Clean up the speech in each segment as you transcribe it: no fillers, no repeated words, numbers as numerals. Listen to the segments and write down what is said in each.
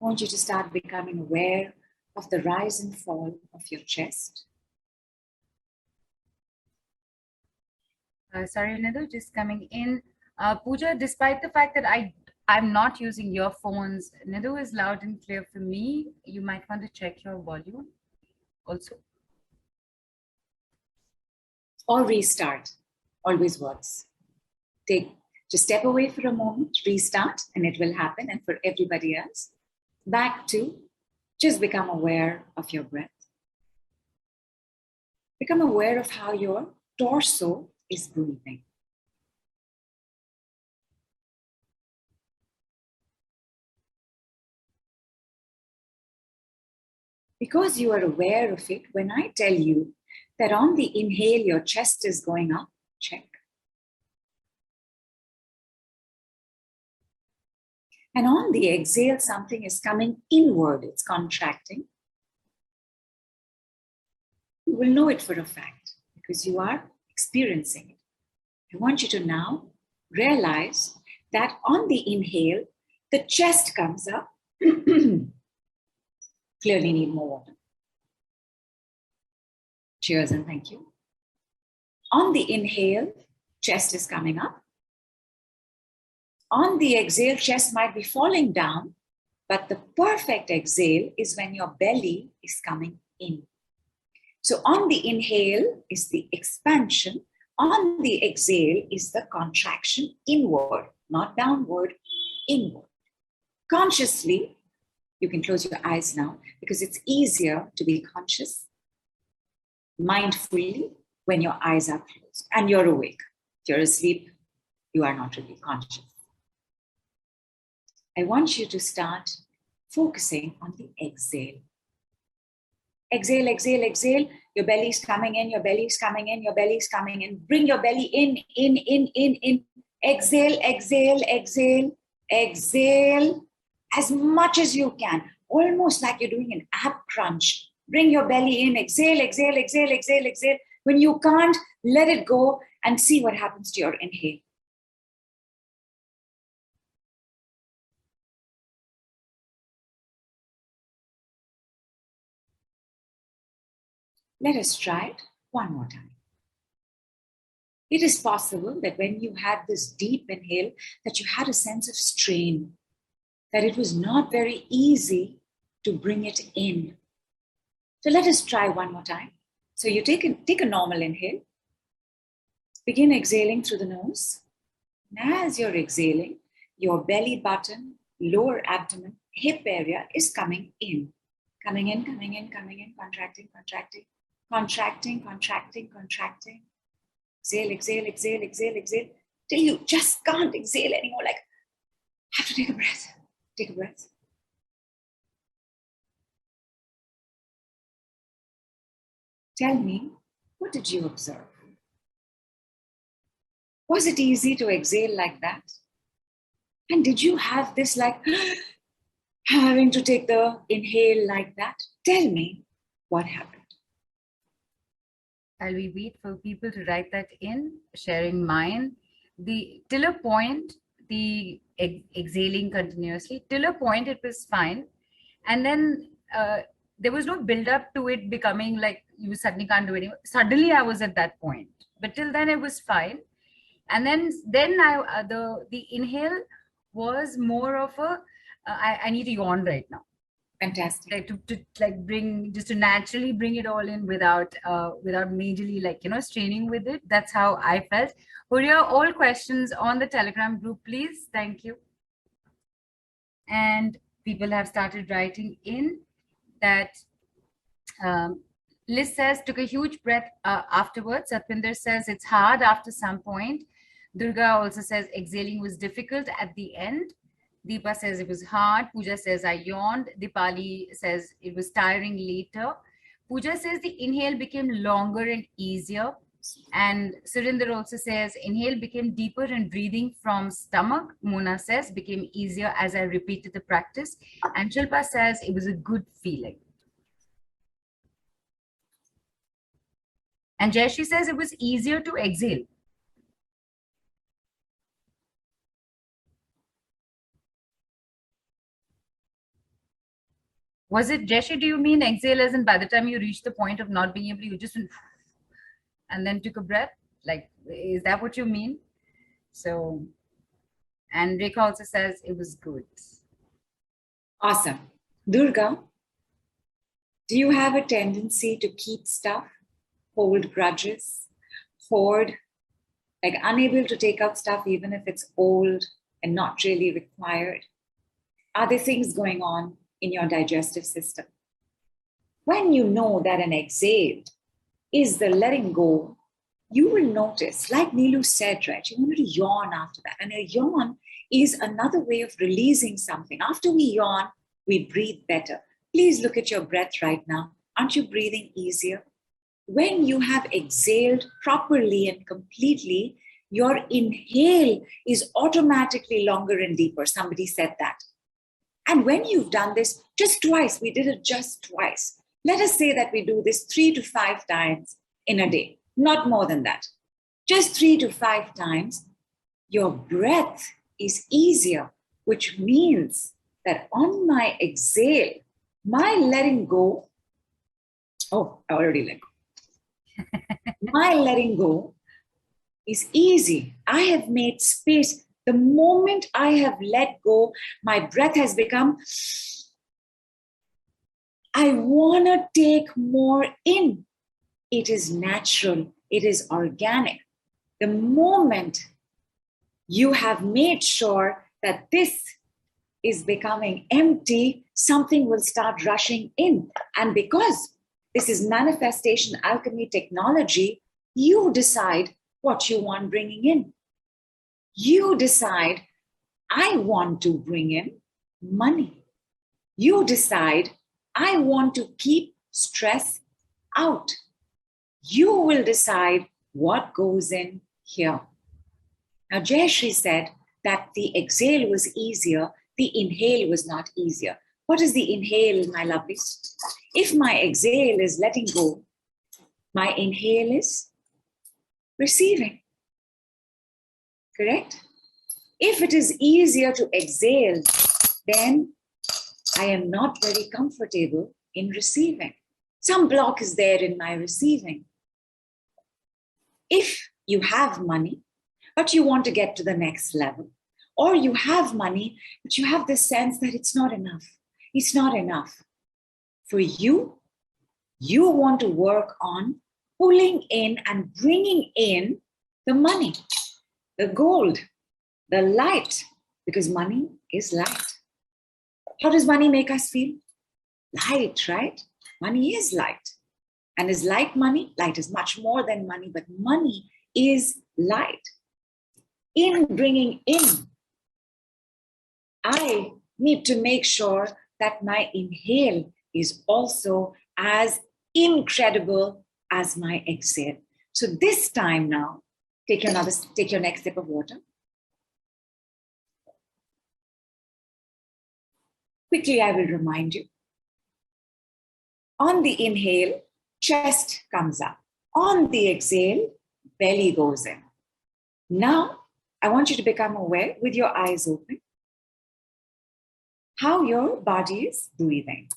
want you to start becoming aware of the rise and fall of your chest. Sorry, Nidhu, just coming in. Pooja, despite the fact that I'm not using earphones, Nidhu is loud and clear for me. You might want to check your volume also. Or restart, always works. Just step away for a moment, restart, and it will happen. And for everybody else, back to just become aware of your breath. Become aware of how your torso is breathing. Because you are aware of it, when I tell you that on the inhale, your chest is going up, check. And on the exhale, something is coming inward, it's contracting. You will know it for a fact because you are experiencing it. I want you to now realize that on the inhale, the chest comes up. Clearly need more water. Cheers and thank you. On the inhale, chest is coming up. On the exhale, chest might be falling down, but the perfect exhale is when your belly is coming in. So on the inhale is the expansion. On the exhale is the contraction inward, not downward, inward. Consciously, you can close your eyes now because it's easier to be conscious, mindfully, when your eyes are closed and you're awake. If you're asleep, you are not really conscious. I want you to start focusing on the exhale. Exhale, exhale, exhale. Your belly is coming in, your belly is coming in, your belly is coming in. Bring your belly in. Exhale, exhale, exhale, exhale as much as you can. Almost like you're doing an ab crunch. Bring your belly in, exhale, exhale, exhale, exhale, exhale. When you can't, let it go and see what happens to your inhale. Let us try it one more time. It is possible that when you had this deep inhale, that you had a sense of strain, that it was not very easy to bring it in. So let us try one more time. So you take a normal inhale, begin exhaling through the nose. And as you're exhaling, your belly button, lower abdomen, hip area is coming in. Coming in, coming in, coming in, contracting, contracting. Contracting, contracting, contracting. Exhale, exhale, exhale, exhale, exhale. Till you just can't exhale anymore. Like, have to take a breath. Take a breath. Tell me, what did you observe? Was it easy to exhale like that? And did you have this like, having to take the inhale like that? Tell me what happened. I'll be wait for people to write that in, sharing mine. Till a point, the exhaling continuously, till a point it was fine. And then there was no build up to it becoming like you suddenly can't do it anymore. Suddenly I was at that point, but till then it was fine. And then the inhale was more of a, I need to yawn right now. Fantastic. Like to like bring, just to naturally bring it all in without majorly like, straining with it. That's how I felt. Huria, all questions on the Telegram group, please. Thank you. And people have started writing in that Liz says, took a huge breath afterwards. Satpinder says, it's hard after some point. Durga also says, exhaling was difficult at the end. Deepa says it was hard. Pooja says I yawned. Dipali says it was tiring later. Pooja says the inhale became longer and easier. And Surinder also says inhale became deeper and breathing from stomach. Mona says became easier as I repeated the practice. And Shilpa says it was a good feeling. And Jayashi says it was easier to exhale. Was it, Jeshi, do you mean exhale as in by the time you reach the point of not being able, you just went and then took a breath? Like, is that what you mean? So, and Rekha also says it was good. Awesome. Durga, do you have a tendency to keep stuff, hold grudges, hoard, like unable to take out stuff even if it's old and not really required? Are there things going on in your digestive system? When you know that an exhale is the letting go, you will notice, like Neelu said, right? You wanted to yawn after that. And a yawn is another way of releasing something. After we yawn, we breathe better. Please look at your breath right now. Aren't you breathing easier? When you have exhaled properly and completely, your inhale is automatically longer and deeper. Somebody said that. And when you've done this just twice, we did it just twice. Let us say that we do this 3 to 5 times in a day, not more than that. Just 3 to 5 times, your breath is easier, which means that on my exhale, my letting go, oh, I already let go. My letting go is easy. I have made space. The moment I have let go, my breath has become, I want to take more in. It is natural. It is organic. The moment you have made sure that this is becoming empty, something will start rushing in. And because this is manifestation alchemy technology, you decide what you want bringing in. You decide, I want to bring in money. You decide, I want to keep stress out. You will decide what goes in here. Now, Jayashree said that the exhale was easier, the inhale was not easier. What is the inhale, my lovelies? If my exhale is letting go, my inhale is receiving. Correct? If it is easier to exhale, then I am not very comfortable in receiving. Some block is there in my receiving. If you have money, but you want to get to the next level, or you have money, but you have this sense that it's not enough. It's not enough. For you, you want to work on pulling in and bringing in the money, the gold, the light, because money is light. How does money make us feel? Light, right? Money is light. And is light money? Light is much more than money, but money is light. In bringing in, I need to make sure that my inhale is also as incredible as my exhale. So this time now, take your next sip of water. Quickly, I will remind you. On the inhale, chest comes up. On the exhale, belly goes in. Now, I want you to become aware with your eyes open how your body is breathing.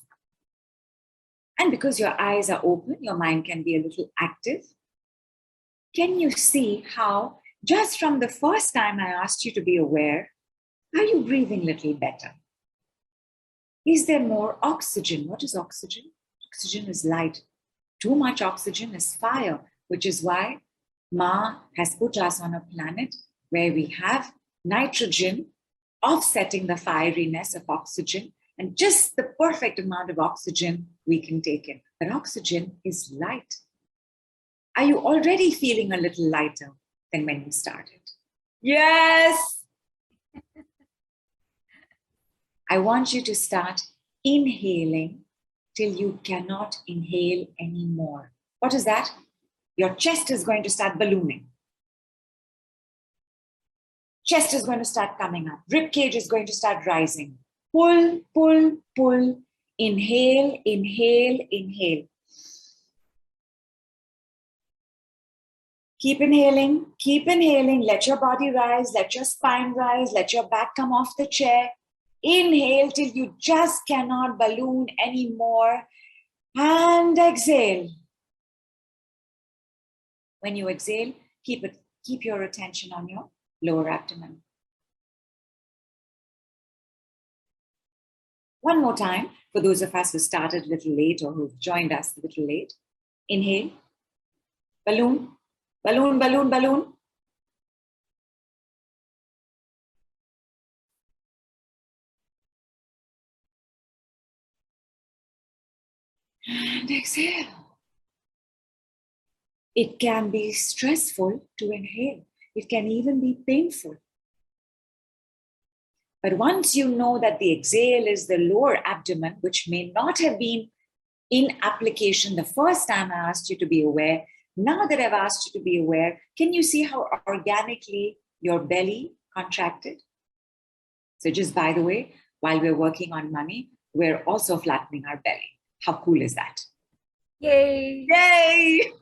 And because your eyes are open, your mind can be a little active. Can you see how just from the first time I asked you to be aware, are you breathing a little better? Is there more oxygen? What is oxygen? Oxygen is light. Too much oxygen is fire, which is why Ma has put us on a planet where we have nitrogen offsetting the fieriness of oxygen and just the perfect amount of oxygen we can take in. But oxygen is light. Are you already feeling a little lighter than when you started? Yes! I want you to start inhaling till you cannot inhale anymore. What is that? Your chest is going to start ballooning. Chest is going to start coming up. Rib cage is going to start rising. Pull, pull, pull. Inhale, inhale, inhale. Keep inhaling, keep inhaling. Let your body rise, let your spine rise, let your back come off the chair. Inhale till you just cannot balloon anymore. And exhale. When you exhale, keep your attention on your lower abdomen. One more time, for those of us who started a little late or who've joined us a little late. Inhale. Balloon, balloon, balloon, balloon. And exhale. It can be stressful to inhale. It can even be painful. But once you know that the exhale is the lower abdomen, which may not have been in application the first time I asked you to be aware, now that I've asked you to be aware, can you see how organically your belly contracted? So just by the way, while we're working on money, we're also flattening our belly. How cool is that? Yay! Yay!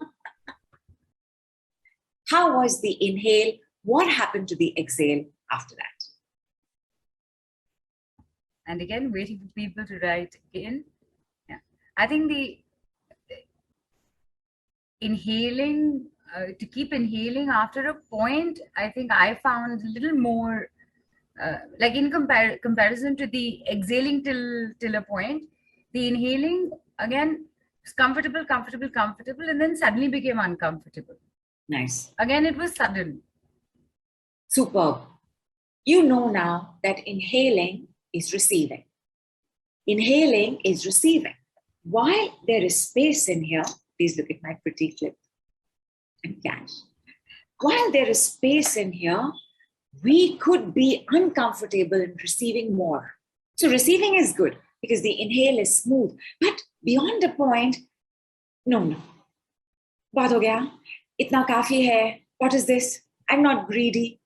How was the inhale? What happened to the exhale after that? And again, waiting for people to write in. Yeah, I think the inhaling, to keep inhaling after a point, I think I found a little more, like in comparison to the exhaling till a point, the inhaling again was comfortable, and then suddenly became uncomfortable. Nice. Again, it was sudden. Superb. You know now that inhaling is receiving. Inhaling is receiving. While there is space in here, please look at my pretty clip and cash. While there is space in here, we could be uncomfortable in receiving more. So receiving is good because the inhale is smooth. But beyond a point, no. Baat ho gaya. Itna kafi hai. What is this? I'm not greedy.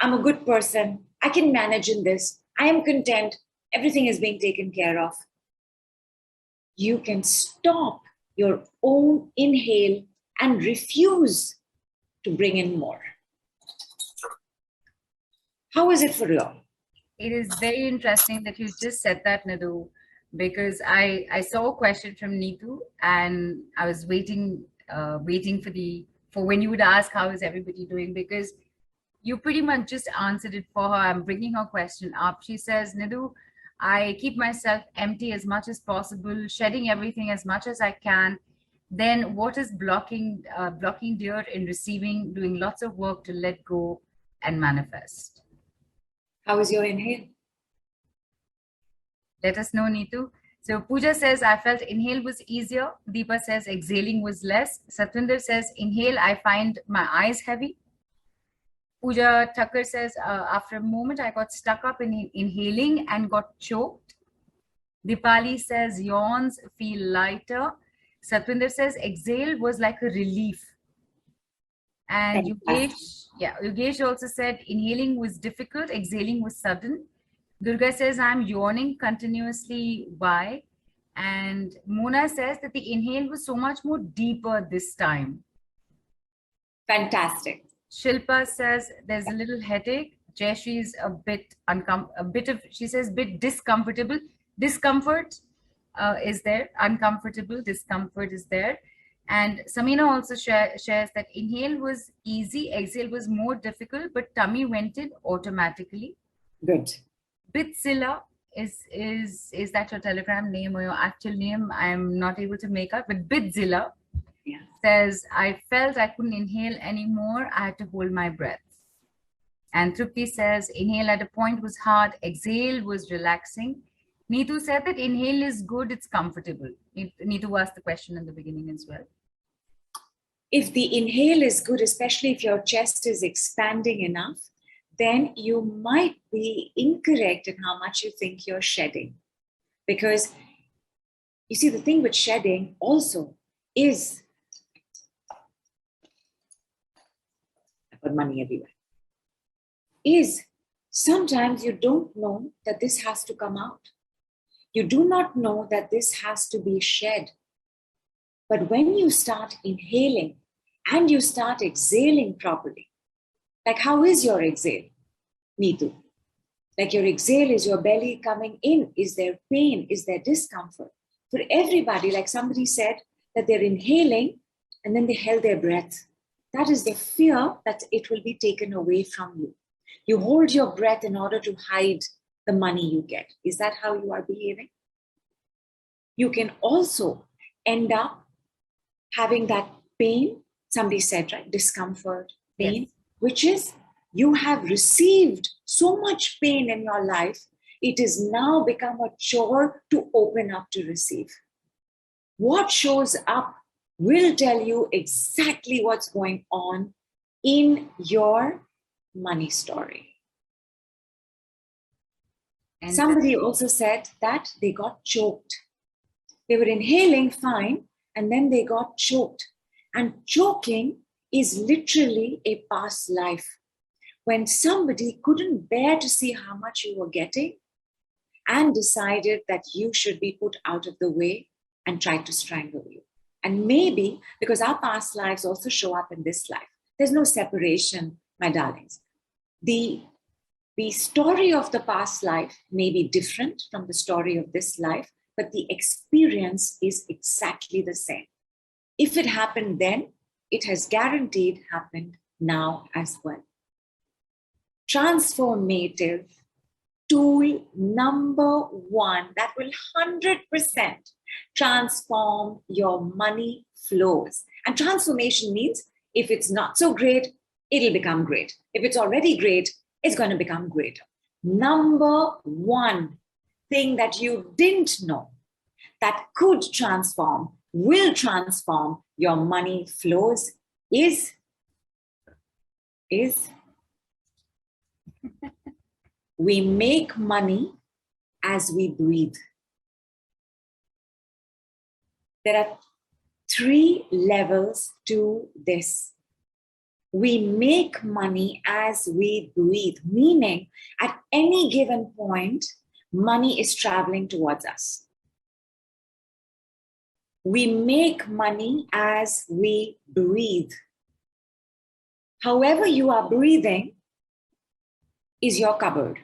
I'm a good person. I can manage in this. I am content. Everything is being taken care of. You can stop your own inhale and refuse to bring in more. How is it for you? It is very interesting that you just said that, Nidhu, because I saw a question from Nidhu and I was waiting for when you would ask how is everybody doing, because you pretty much just answered it for her. I'm bringing her question up. She says, Nidhu, I keep myself empty as much as possible, shedding everything as much as I can. Then what is blocking dear in receiving, doing lots of work to let go and manifest? How is your inhale? Let us know, Neetu. So Pooja says, I felt inhale was easier. Deepa says, exhaling was less. Satwinder says, inhale, I find my eyes heavy. Pooja Thakur says, after a moment, I got stuck up in inhaling and got choked. Dipali says, yawns feel lighter. Satwinder says, exhale was like a relief. And Yogesh also said, inhaling was difficult, exhaling was sudden. Durga says, I'm yawning continuously. Why? And Mona says that the inhale was so much more deeper this time. Fantastic. Shilpa says there's a little headache. Jayashree is she says bit discomfortable. Discomfort is there. Uncomfortable, discomfort is there. And Samina also shares that inhale was easy, exhale was more difficult, but tummy went in automatically. Good. Bitzilla is that your Telegram name or your actual name? I'm not able to make out, but Bitzilla says, I felt I couldn't inhale anymore. I had to hold my breath. And Trupti says, inhale at a point was hard, exhale was relaxing. Neetu said that inhale is good, it's comfortable. Neetu asked the question in the beginning as well. If the inhale is good, especially if your chest is expanding enough, then you might be incorrect in how much you think you're shedding. Because you see, the thing with shedding also is, I've got money everywhere, is sometimes you don't know that this has to come out. You do not know that this has to be shed. But when you start inhaling and you start exhaling properly, like how is your exhale, Neetu? Like your exhale is your belly coming in. Is there pain? Is there discomfort? For everybody, like somebody said, that they're inhaling and then they held their breath. That is the fear that it will be taken away from you. You hold your breath in order to hide the money you get. Is that how you are behaving? You can also end up having that pain, somebody said, right? Discomfort, pain, Yes. which is you have received so much pain in your life, it is now become a chore to open up to receive. What shows up will tell you exactly what's going on in your money story. And Somebody also said that they got choked. They were inhaling fine, and then they got choked. And choking is literally a past life. When somebody couldn't bear to see how much you were getting and decided that you should be put out of the way and tried to strangle you. And maybe because our past lives also show up in this life. There's no separation, my darlings. The story of the past life may be different from the story of this life, but the experience is exactly the same. If it happened then, it has guaranteed happened now as well. Transformative tool number one that will 100% transform your money flows. And transformation means if it's not so great, it'll become great. If it's already great, it's going to become greater. Number one thing that you didn't know that could transform, will transform your money flows is we make money as we breathe. There are 3 levels to this. We make money as we breathe, meaning at any given point, money is traveling towards us. We make money as we breathe. However you are breathing is your cupboard.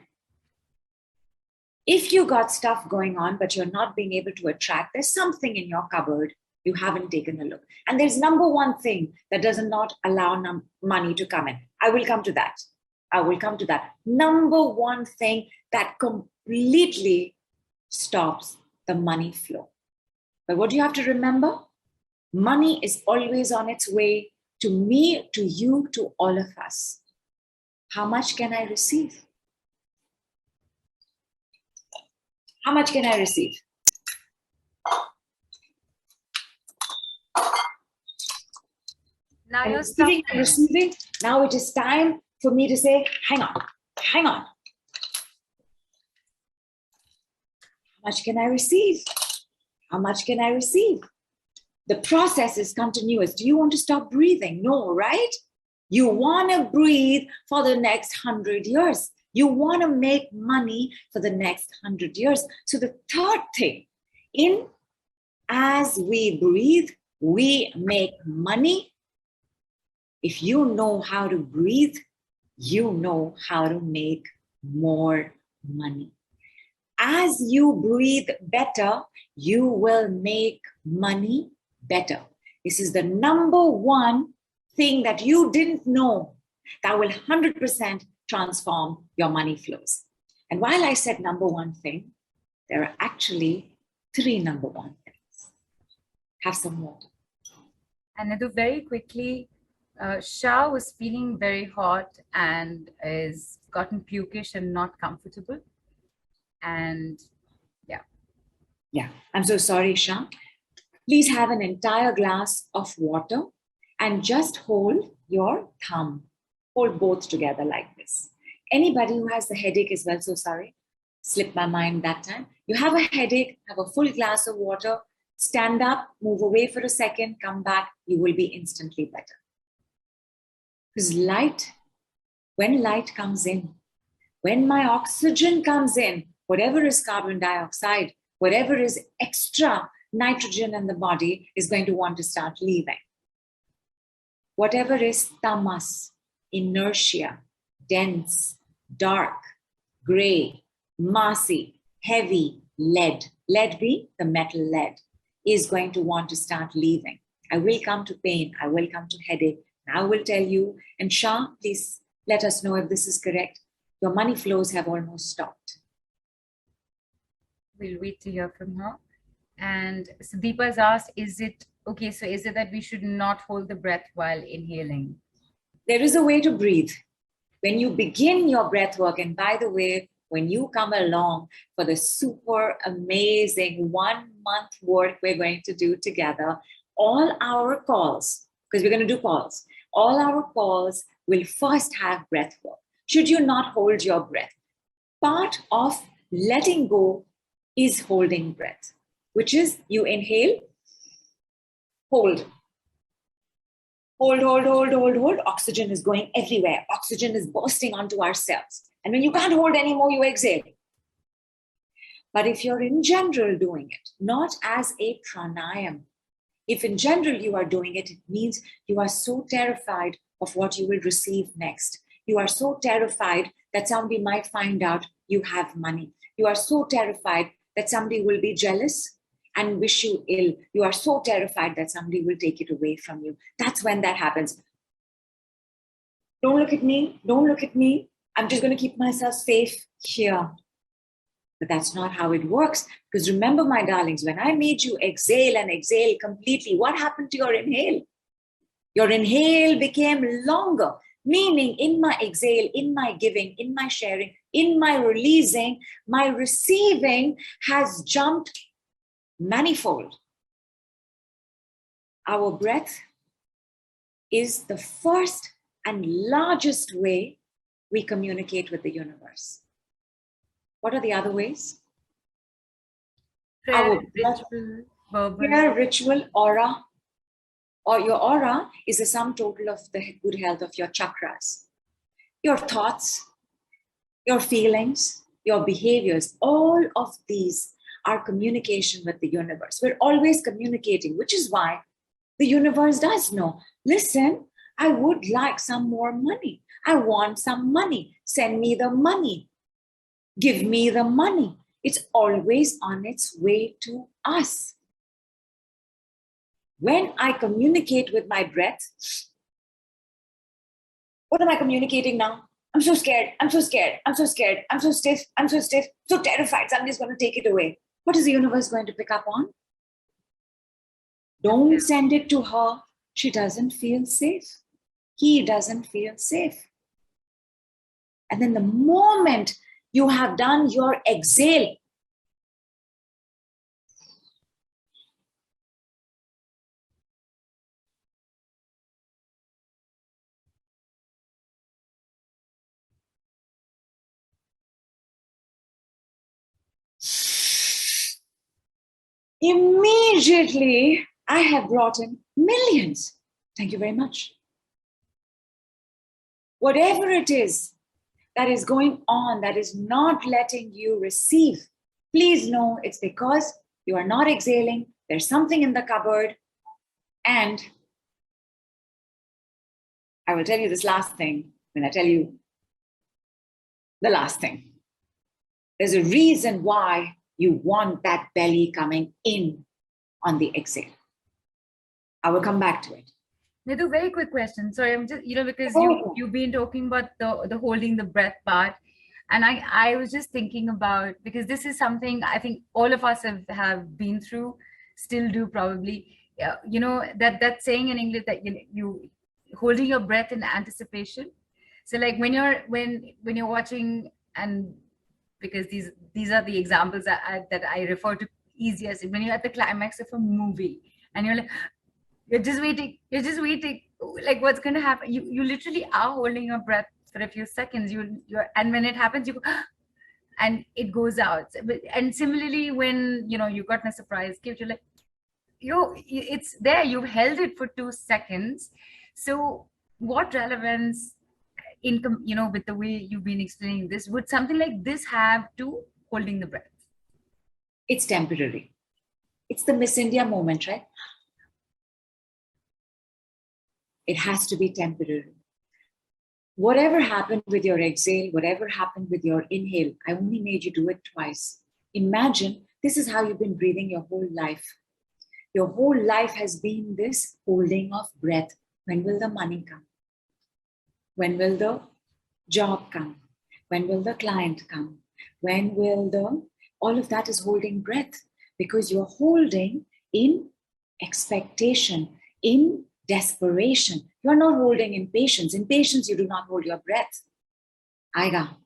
If you got stuff going on, but you're not being able to attract, there's something in your cupboard you haven't taken a look. And there's number one thing that does not allow money to come in. I will come to that. Number one thing that completely stops the money flow. But what do you have to remember? Money is always on its way to me, to you, to all of us. How much can I receive? How much can I receive? now I'm you're receiving and suffering. receiving. Now it is time for me to say, hang on. How much can I receive? How much can I receive? The process is continuous. Do you want to stop breathing? No, right? You want to breathe for the next 100 years. You want to make money for the next 100 years. So the third thing, as we breathe, we make money. If you know how to breathe, you know how to make more money. As you breathe better, you will make money better. This is the number one thing that you didn't know that will 100% transform your money flows. And while I said number one thing, there are actually 3 number one things. Have some water. And Nidhu, very quickly, Shah was feeling very hot and is gotten pukish and not comfortable. And Yeah, I'm so sorry, Shah. Please have an entire glass of water and just hold your thumb. Hold both together like this. Anybody who has the headache as well, so sorry, slipped my mind that time. You have a headache, have a full glass of water, stand up, move away for a second, come back, you will be instantly better. Because when light comes in, when my oxygen comes in, whatever is carbon dioxide, whatever is extra nitrogen in the body is going to want to start leaving. Whatever is tamas, inertia, dense, dark, gray, massy, heavy, lead, lead being the metal lead, is going to want to start leaving. I will come to pain. I will come to headache. I will tell you, and Shah, please let us know if this is correct. Your money flows have almost stopped. We'll wait to hear from her. And so Deepa has asked, is it okay? So is it that we should not hold the breath while inhaling? There is a way to breathe. When you begin your breath work, and by the way, when you come along for the super amazing 1 month work we're going to do together, all our calls, because we're going to do calls, all our calls will first have breath work. Should you not hold your breath? Part of letting go is holding breath, which is you inhale, hold. Hold. Oxygen is going everywhere. Oxygen is bursting onto our cells. And when you can't hold anymore, you exhale. But if you're in general doing it, not as a pranayam, if in general you are doing it, it means you are so terrified of what you will receive next. You are so terrified that somebody might find out you have money. You are so terrified that somebody will be jealous and wish you ill. You are so terrified that somebody will take it away from you. That's when that happens. Don't look at me. Don't look at me. I'm just going to keep myself safe here. But that's not how it works. Because remember, my darlings, when I made you exhale and exhale completely, what happened to your inhale? Your inhale became longer, meaning in my exhale, in my giving, in my sharing, in my releasing, my receiving has jumped manifold. Our breath is the first and largest way we communicate with the universe. What are the other ways? Prayer, ritual, verbal. Prayer, ritual, aura. Or your aura is the sum total of the good health of your chakras. Your thoughts, your feelings, your behaviors, all of these are communication with the universe. We're always communicating, which is why the universe does know. Listen, I would like some more money. I want some money. Send me the money. Give me the money. It's always on its way to us. When I communicate with my breath, what am I communicating now? I'm so scared. I'm so scared. I'm so scared. I'm so stiff. I'm so stiff. So terrified. Somebody's going to take it away. What is the universe going to pick up on? Don't send it to her. She doesn't feel safe. He doesn't feel safe. And then the moment you have done your exhale, immediately I have brought in millions. Thank you very much. Whatever it is that is going on, that is not letting you receive, please know it's because you are not exhaling. There's something in the cupboard. And I will tell you this last thing when I tell you the last thing. There's a reason why you want that belly coming in on the exhale. I will come back to it. Nidhu, very quick question. Sorry, I'm just, because you've been talking about the holding the breath part. And I was just thinking about, because this is something I think all of us have been through, still do probably. That saying in English that you holding your breath in anticipation. So like when you're watching, and because these are the examples that I refer to easiest, when you're at the climax of a movie and you're like, you're just waiting, like what's going to happen. You literally are holding your breath for a few seconds. And when it happens, you go, and it goes out. And similarly, when you got a surprise gift, you're like, it's there, you've held it for 2 seconds. So what relevance with the way you've been explaining this, would something like this have to holding the breath? It's temporary. It's the Miss India moment, right? It has to be temporary. Whatever happened with your exhale, whatever happened with your inhale, I only made you do it twice. Imagine this is how you've been breathing your whole life. Your whole life has been this holding of breath. When will the money come? When will the job come? When will the client come? When will all of that is holding breath, because you're holding in expectation, in desperation. You're not holding in patience. In patience, you do not hold your breath. Aega,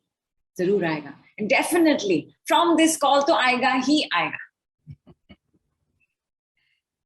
zarur aega. And definitely from this call to aega, hi aega.